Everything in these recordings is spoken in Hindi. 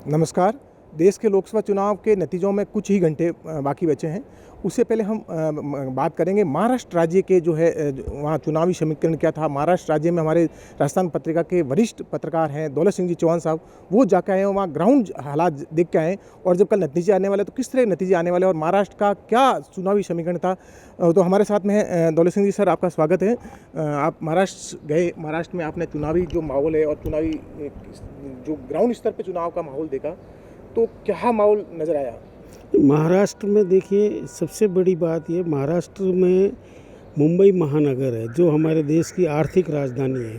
नमस्कार। देश के लोकसभा चुनाव के नतीजों में कुछ ही घंटे बाकी बचे हैं। उससे पहले हम बात करेंगे महाराष्ट्र राज्य के जो है वहाँ चुनावी समीकरण क्या था। महाराष्ट्र राज्य में हमारे राजस्थान पत्रिका के वरिष्ठ पत्रकार हैं दौलत सिंह जी चौहान साहब, वो जाकर आए हैं, वहाँ ग्राउंड हालात देख के आए और जब कल नतीजे आने वाले तो किस तरह नतीजे आने वाले और महाराष्ट्र का क्या चुनावी समीकरण था। तो हमारे साथ में है दौलत सिंह जी। सर, आपका स्वागत है। आप महाराष्ट्र गए, महाराष्ट्र में आपने चुनावी जो माहौल है और चुनावी जो ग्राउंड स्तर पर चुनाव का माहौल देखा, तो क्या माहौल नज़र आया? महाराष्ट्र में देखिए, सबसे बड़ी बात ये, महाराष्ट्र में मुंबई महानगर है जो हमारे देश की आर्थिक राजधानी है।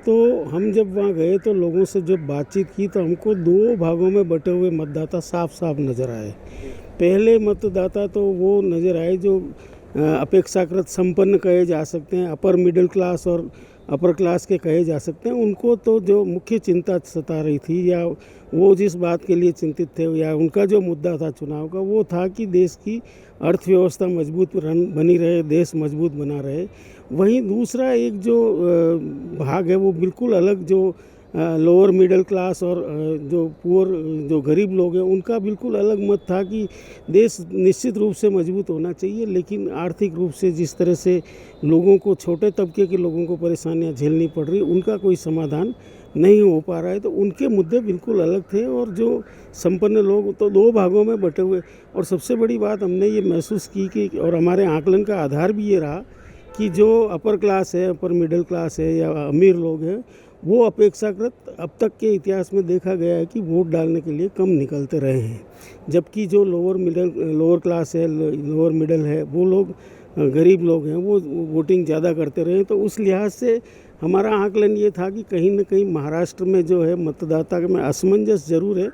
तो हम जब वहाँ गए तो लोगों से जब बातचीत की तो हमको दो भागों में बटे हुए मतदाता साफ साफ नज़र आए। पहले मतदाता तो वो नज़र आए जो अपेक्षाकृत संपन्न कहे जा सकते हैं, अपर मिडिल क्लास और अपर क्लास के कहे जा सकते हैं। उनको तो जो मुख्य चिंता सता रही थी या वो जिस बात के लिए चिंतित थे या उनका जो मुद्दा था चुनाव का, वो था कि देश की अर्थव्यवस्था मजबूत बनी रहे, देश मजबूत बना रहे। वहीं दूसरा एक जो भाग है वो बिल्कुल अलग, जो लोअर मिडिल क्लास और जो पुअर, जो गरीब लोग हैं, उनका बिल्कुल अलग मत था कि देश निश्चित रूप से मजबूत होना चाहिए, लेकिन आर्थिक रूप से जिस तरह से लोगों को, छोटे तबके के लोगों को परेशानियां झेलनी पड़ रही, उनका कोई समाधान नहीं हो पा रहा है। तो उनके मुद्दे बिल्कुल अलग थे और जो संपन्न लोग तो दो भागों में बटे हुए। और सबसे बड़ी बात हमने ये महसूस की कि, और हमारे आकलन का आधार भी ये रहा कि जो अपर क्लास है, अपर मिडिल क्लास है या अमीर लोग हैं, वो अपेक्षाकृत अब तक के इतिहास में देखा गया है कि वोट डालने के लिए कम निकलते रहे हैं, जबकि जो लोअर क्लास है, लोअर मिडिल है, वो लोग, गरीब लोग हैं, वो वोटिंग ज़्यादा करते रहे। तो उस लिहाज से हमारा आकलन ये था कि कहीं ना कहीं महाराष्ट्र में जो है मतदाता में असमंजस जरूर है,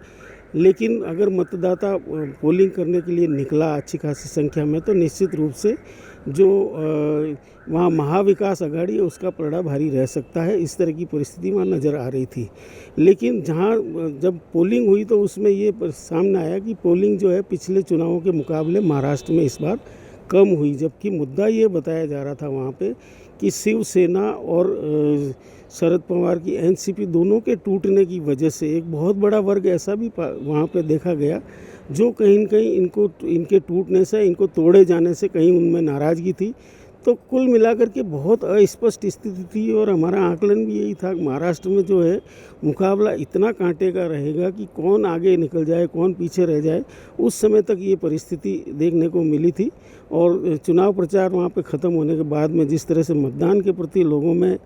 लेकिन अगर मतदाता पोलिंग करने के लिए निकला अच्छी खासी संख्या में तो निश्चित रूप से जो वहाँ महाविकास आघाड़ी है उसका पलड़ा भारी रह सकता है। इस तरह की परिस्थिति वहाँ नज़र आ रही थी। लेकिन जहाँ जब पोलिंग हुई तो उसमें ये सामने आया कि पोलिंग जो है पिछले चुनावों के मुकाबले महाराष्ट्र में इस बार कम हुई, जबकि मुद्दा ये बताया जा रहा था वहाँ पे कि शिवसेना और शरद पवार की एनसीपी दोनों के टूटने की वजह से एक बहुत बड़ा वर्ग ऐसा भी वहाँ पे देखा गया जो कहीं न कहीं इनके टूटने से, इनको तोड़े जाने से कहीं उनमें नाराज़गी थी। तो कुल मिलाकर के बहुत अस्पष्ट स्थिति थी और हमारा आकलन भी यही था, महाराष्ट्र में जो है मुकाबला इतना कांटे का रहेगा कि कौन आगे निकल जाए, कौन पीछे रह जाए। उस समय तक ये परिस्थिति देखने को मिली थी। और चुनाव प्रचार वहाँ पे ख़त्म होने के बाद में जिस तरह से मतदान के प्रति लोगों में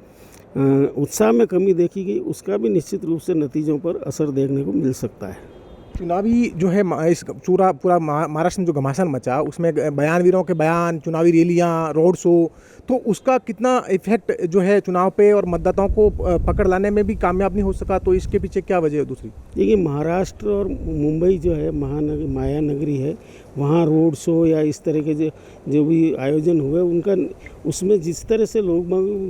उत्साह में कमी देखी गई, उसका भी निश्चित रूप से नतीजों पर असर देखने को मिल सकता है। चुनावी जो है इस पूरा महाराष्ट्र में जो घमासान मचा, उसमें बयानवीरों के बयान, चुनावी रैलियां, रोड शो, तो उसका कितना इफेक्ट जो है चुनाव पे और मतदाताओं को पकड़ लाने में भी कामयाब नहीं हो सका, तो इसके पीछे क्या वजह है दूसरी? देखिए, महाराष्ट्र और मुंबई जो है महानगर, माया नगरी है, वहाँ रोड शो या इस तरह के जो भी आयोजन हुए उनका, उसमें जिस तरह से लोग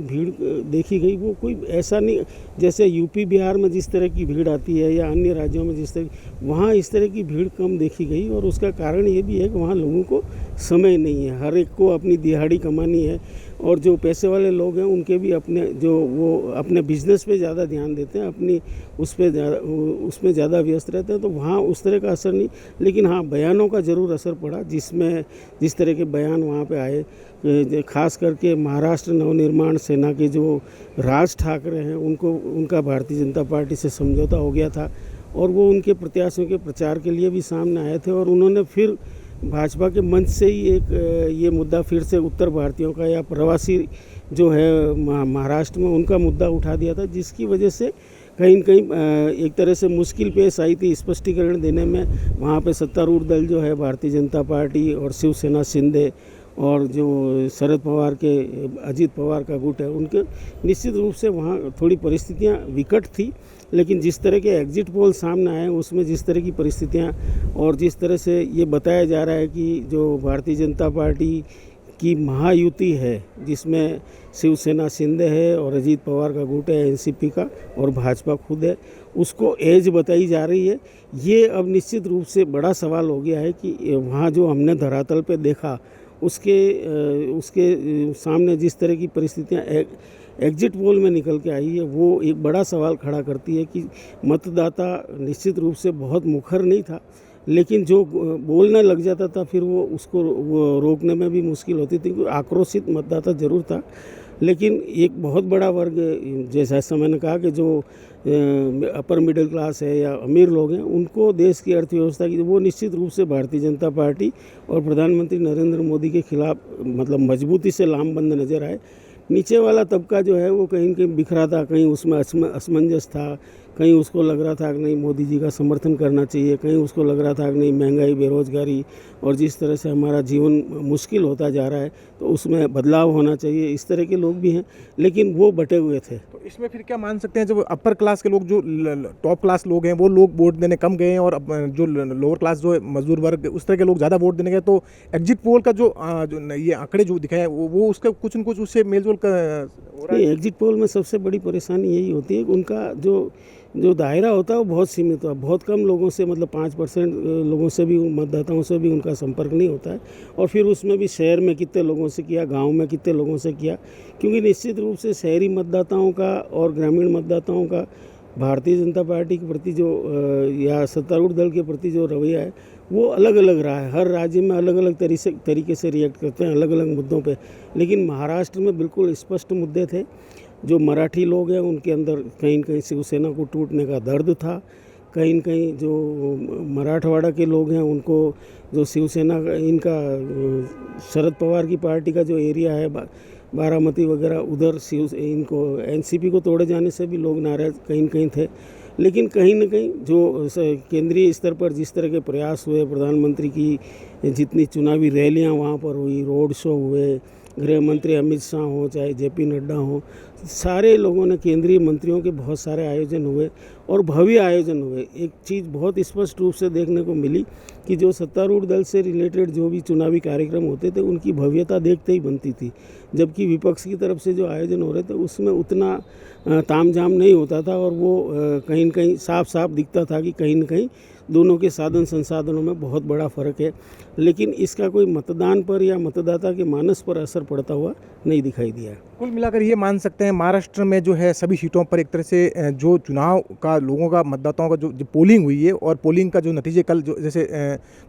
भीड़ देखी गई वो कोई ऐसा नहीं जैसे यूपी बिहार में जिस तरह की भीड़ आती है या अन्य राज्यों में जिस तरह, वहाँ इस तरह की भीड़ कम देखी गई। और उसका कारण ये भी है कि वहाँ लोगों को समय नहीं है, हर एक को अपनी दिहाड़ी कमानी है। और जो पैसे वाले लोग हैं उनके भी अपने, जो वो अपने बिजनेस पे ज़्यादा ध्यान देते हैं, अपनी उसमें ज़्यादा व्यस्त रहते हैं, तो वहाँ उस तरह का असर नहीं। लेकिन हाँ, बयानों का ज़रूर असर पड़ा, जिसमें जिस तरह के बयान वहाँ पे आए, खास करके महाराष्ट्र नवनिर्माण सेना के जो राज ठाकरे हैं, उनका भारतीय जनता पार्टी से समझौता हो गया था और वो उनके प्रत्याशियों के प्रचार के लिए भी सामने आए थे। और उन्होंने फिर भाजपा के मंच से ही एक ये मुद्दा फिर से उत्तर भारतीयों का या प्रवासी जो है महाराष्ट्र में, उनका मुद्दा उठा दिया था, जिसकी वजह से कहीं न कहीं एक तरह से मुश्किल पेश आई थी स्पष्टीकरण देने में। वहाँ पे सत्तारूढ़ दल जो है भारतीय जनता पार्टी और शिवसेना शिंदे और जो शरद पवार के, अजीत पवार का गुट है, उनके निश्चित रूप से वहाँ थोड़ी परिस्थितियाँ विकट थी। लेकिन जिस तरह के एग्जिट पोल सामने आए उसमें जिस तरह की परिस्थितियाँ और जिस तरह से ये बताया जा रहा है कि जो भारतीय जनता पार्टी की महायुति है, जिसमें शिवसेना शिंदे है और अजीत पवार का गुट है एनसीपी का और भाजपा खुद है, उसको एज बताई जा रही है। ये अब निश्चित रूप से बड़ा सवाल हो गया है कि वहाँ जो हमने धरातल पे देखा उसके सामने जिस तरह की परिस्थितियाँ एग्जिट पोल में निकल के आई है वो एक बड़ा सवाल खड़ा करती है कि मतदाता निश्चित रूप से बहुत मुखर नहीं था, लेकिन जो बोलने लग जाता था फिर वो रोकने में भी मुश्किल होती थी। आक्रोशित मतदाता जरूर था, लेकिन एक बहुत बड़ा वर्ग, जैसा मैंने कहा कि जो अपर मिडिल क्लास है या अमीर लोग हैं, उनको देश की अर्थव्यवस्था की वो निश्चित रूप से भारतीय जनता पार्टी और प्रधानमंत्री नरेंद्र मोदी के खिलाफ मतलब मजबूती से लामबंद नज़र आए। नीचे वाला तबका जो है वो कहीं कहीं बिखरा था, कहीं उसमें असमंजस था, कहीं उसको लग रहा था कि नहीं मोदी जी का समर्थन करना चाहिए, कहीं उसको लग रहा था कि नहीं महंगाई, बेरोजगारी और जिस तरह से हमारा जीवन मुश्किल होता जा रहा है तो उसमें बदलाव होना चाहिए। इस तरह के लोग भी हैं, लेकिन वो बटे हुए थे। तो इसमें फिर क्या मान सकते हैं, जब अपर क्लास के लोग, जो टॉप क्लास लोग हैं, वो लोग वोट देने कम गए हैं और जो लोअर क्लास, जो मजदूर वर्ग, उस तरह के लोग ज़्यादा वोट देने गए, तो एग्जिट पोल का जो ये आंकड़े जो दिखाए वो उसका कुछ न कुछ उससे मेलजोल हो रहा है। एग्जिट पोल में सबसे बड़ी परेशानी यही होती है कि उनका जो दायरा होता है वो बहुत सीमित होता है। बहुत कम लोगों से, मतलब 5% लोगों से भी, मतदाताओं से भी उनका संपर्क नहीं होता है। और फिर उसमें भी शहर में कितने लोगों से किया, गांव में कितने लोगों से किया, क्योंकि निश्चित रूप से शहरी मतदाताओं का और ग्रामीण मतदाताओं का भारतीय जनता पार्टी के प्रति जो या सत्तारूढ़ दल के प्रति जो रवैया है वो अलग अलग रहा है। हर राज्य में अलग अलग तरीके से रिएक्ट करते हैं अलग अलग मुद्दों पे, लेकिन महाराष्ट्र में बिल्कुल स्पष्ट मुद्दे थे। जो मराठी लोग हैं उनके अंदर कहीं कहीं शिवसेना को टूटने का दर्द था, कहीं कहीं जो मराठवाड़ा के लोग हैं उनको जो शिवसेना इनका शरद पवार की पार्टी का जो एरिया है बारामती वगैरह, उधर इनको एनसीपी को तोड़े जाने से भी लोग नाराज कहीं कहीं थे। लेकिन कहीं न कहीं जो केंद्रीय स्तर पर जिस तरह के प्रयास हुए, प्रधानमंत्री की जितनी चुनावी रैलियां वहाँ पर हुई, रोड शो हुए, गृह मंत्री अमित शाह हो चाहे जेपी नड्डा हो, सारे लोगों ने, केंद्रीय मंत्रियों के बहुत सारे आयोजन हुए और भव्य आयोजन हुए। एक चीज़ बहुत स्पष्ट रूप से देखने को मिली कि जो सत्तारूढ़ दल से रिलेटेड जो भी चुनावी कार्यक्रम होते थे उनकी भव्यता देखते ही बनती थी, जबकि विपक्ष की तरफ से जो आयोजन हो रहे थे उसमें उतना तामझाम नहीं होता था और वो कहीं न कहीं साफ साफ दिखता था कि कहीं न कहीं दोनों के साधन संसाधनों में बहुत बड़ा फ़र्क है। लेकिन इसका कोई मतदान पर या मतदाता के मानस पर असर पड़ता हुआ नहीं दिखाई दिया। कुल मिलाकर ये मान सकते हैं महाराष्ट्र में जो है सभी सीटों पर एक तरह से जो चुनाव का लोगों का, मतदाताओं का जो पोलिंग हुई है और पोलिंग का जो नतीजे कल जो जैसे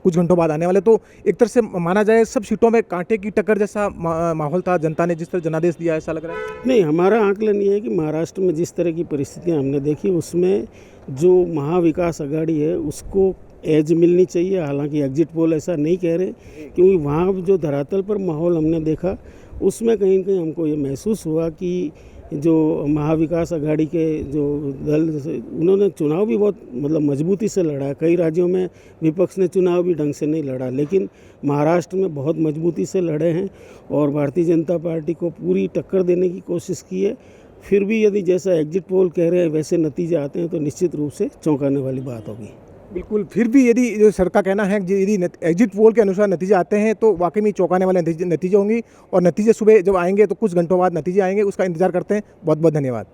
कुछ घंटों बाद आने वाले, तो एक तरह से माना जाए सब सीटों में कांटे की टक्कर जैसा माहौल था। जनता ने जिस तरह जनादेश दिया, ऐसा लग रहा है। नहीं, हमारा आकलन ये है कि महाराष्ट्र में जिस तरह की परिस्थितियाँ हमने देखी उसमें जो महाविकास आघाड़ी है उसको एज मिलनी चाहिए। हालांकि एग्जिट पोल ऐसा नहीं कह रहे, क्योंकि वहाँ जो धरातल पर माहौल हमने देखा उसमें कहीं कहीं हमको ये महसूस हुआ कि जो महाविकास आघाड़ी के जो दल, उन्होंने चुनाव भी बहुत मतलब मजबूती से लड़ा है। कई राज्यों में विपक्ष ने चुनाव भी ढंग से नहीं लड़ा, लेकिन महाराष्ट्र में बहुत मजबूती से लड़े हैं और भारतीय जनता पार्टी को पूरी टक्कर देने की कोशिश की है। फिर भी यदि जैसा एग्जिट पोल कह रहे हैं वैसे नतीजे आते हैं तो निश्चित रूप से चौंकाने वाली बात होगी। बिल्कुल, फिर भी यदि जो सर का कहना है कि यदि एग्जिट पोल के अनुसार नतीजे आते हैं तो वाकई में चौंकाने वाले नतीजे होंगी, और नतीजे सुबह जब आएंगे तो कुछ घंटों बाद नतीजे आएंगे, उसका इंतजार करते हैं। बहुत बहुत धन्यवाद।